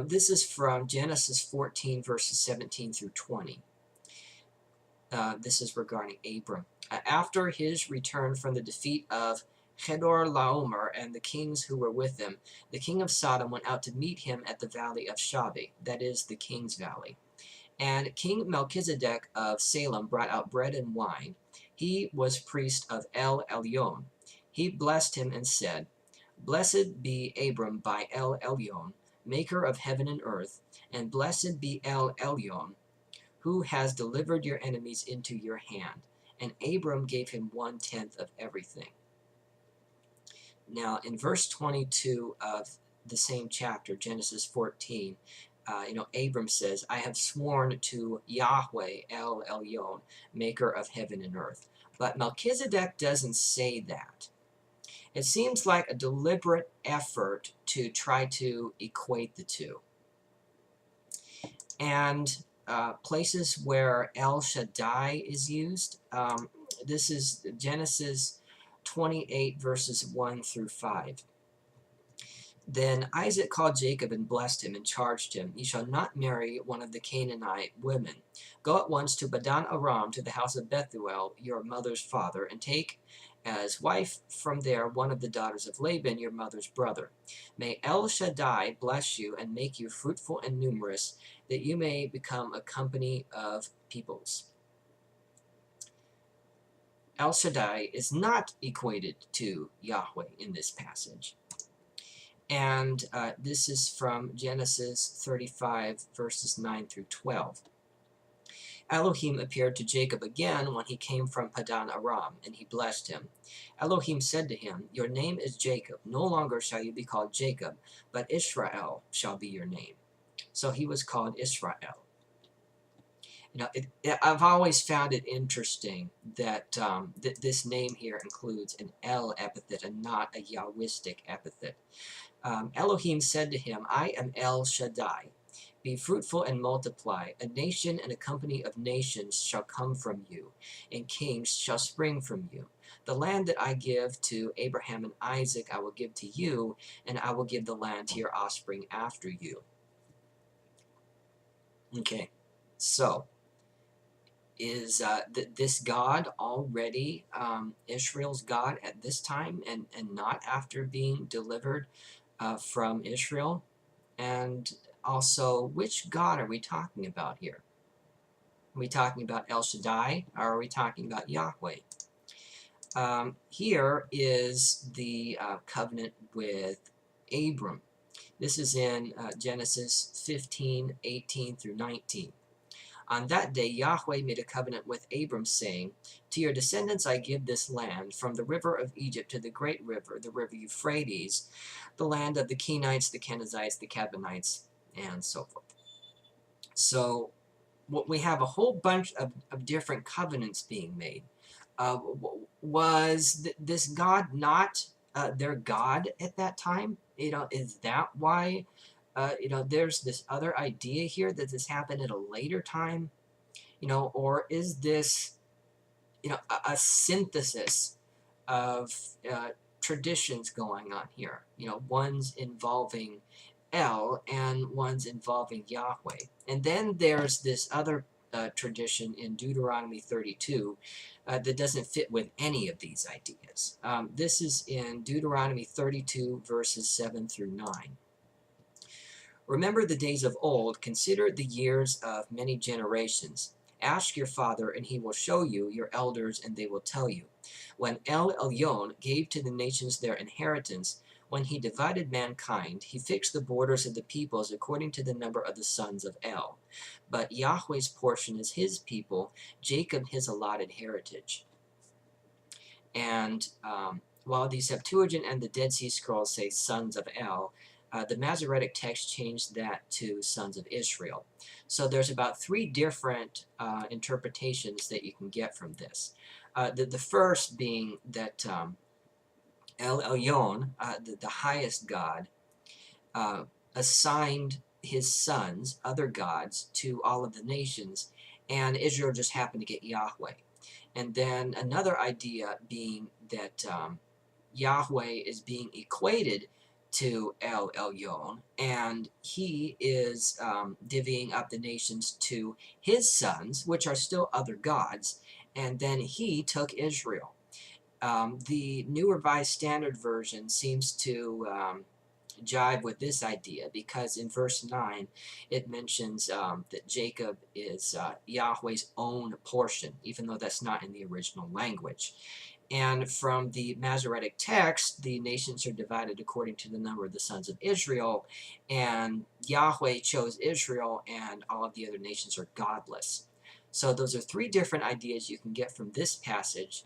This is from Genesis 14, verses 17 through 20. This is regarding Abram. After his return from the defeat of Laomer and the kings who were with him, the king of Sodom went out to meet him at the valley of Shaveh, that is, the king's valley. And King Melchizedek of Salem brought out bread and wine. He was priest of El Elyon. He blessed him and said, Blessed be Abram by El Elyon, maker of heaven and earth, and blessed be El Elyon, who has delivered your enemies into your hand. And Abram gave him 1/10 of everything. Now, in verse 22 of the same chapter, Genesis 14, Abram says, I have sworn to Yahweh El Elyon, maker of heaven and earth. But Melchizedek doesn't say that. It seems like a deliberate effort to try to equate the two. And places where El Shaddai is used, this is Genesis 28, verses 1 through 5. Then Isaac called Jacob and blessed him and charged him, You shall not marry one of the Canaanite women. Go at once to Padan Aram, to the house of Bethuel, your mother's father, and take as wife from there one of the daughters of Laban, your mother's brother. May El Shaddai bless you and make you fruitful and numerous, that you may become a company of peoples. El Shaddai is not equated to Yahweh in this passage. And this is from Genesis 35, verses 9 through 12. Elohim appeared to Jacob again when he came from Padan Aram, and he blessed him. Elohim said to him, Your name is Jacob. No longer shall you be called Jacob, but Israel shall be your name. So he was called Israel. I've always found it interesting that this name here includes an El epithet and not a Yahwistic epithet. Elohim said to him, I am El Shaddai. Be fruitful and multiply. A nation and a company of nations shall come from you, and kings shall spring from you. The land that I give to Abraham and Isaac I will give to you, and I will give the land to your offspring after you. Okay, so is this God already Israel's God at this time, and not after being delivered from Israel? And also, which God are we talking about here? Are we talking about El Shaddai, or are we talking about Yahweh? Here is the covenant with Abram. This is in Genesis 15, 18 through 19. On that day Yahweh made a covenant with Abram, saying, To your descendants I give this land, from the river of Egypt to the great river, the river Euphrates, the land of the Kenites, the Kenizzites, the Cabanites, and so forth. So we have a whole bunch of different covenants being made. Was this God not their God at that time? Is that why there's this other idea here that this happened at a later time, or is this, a synthesis of traditions going on here, one's involving El and one's involving Yahweh. And then there's this other tradition in Deuteronomy 32 that doesn't fit with any of these ideas. This is in Deuteronomy 32, verses 7 through 9. Remember the days of old, consider the years of many generations. Ask your father, and he will show you, your elders, and they will tell you. When El Elyon gave to the nations their inheritance, when he divided mankind, he fixed the borders of the peoples according to the number of the sons of El. But Yahweh's portion is his people, Jacob his allotted heritage. And while the Septuagint and the Dead Sea Scrolls say sons of El, the Masoretic text changed that to sons of Israel. So there's about 3 different interpretations that you can get from this. The first being that El Elyon, the highest God, assigned his sons, other gods, to all of the nations, and Israel just happened to get Yahweh. And then another idea being that Yahweh is being equated to El Elyon, and he is divvying up the nations to his sons, which are still other gods, and then he took Israel. The New Revised Standard Version seems to jive with this idea because in verse 9 it mentions that Jacob is Yahweh's own portion, even though that's not in the original language. And from the Masoretic text, the nations are divided according to the number of the sons of Israel, and Yahweh chose Israel, and all of the other nations are godless. So those are three different ideas you can get from this passage.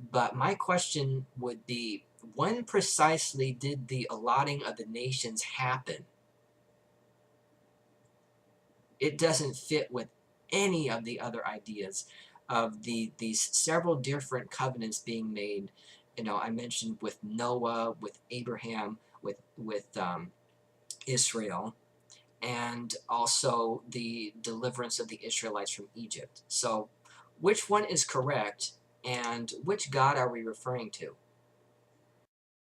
But my question would be, when precisely did the allotting of the nations happen? It doesn't fit with any of the other ideas of these several different covenants being made. I mentioned with Noah, with Abraham, with Israel, and also the deliverance of the Israelites from Egypt. So, which one is correct, and which God are we referring to?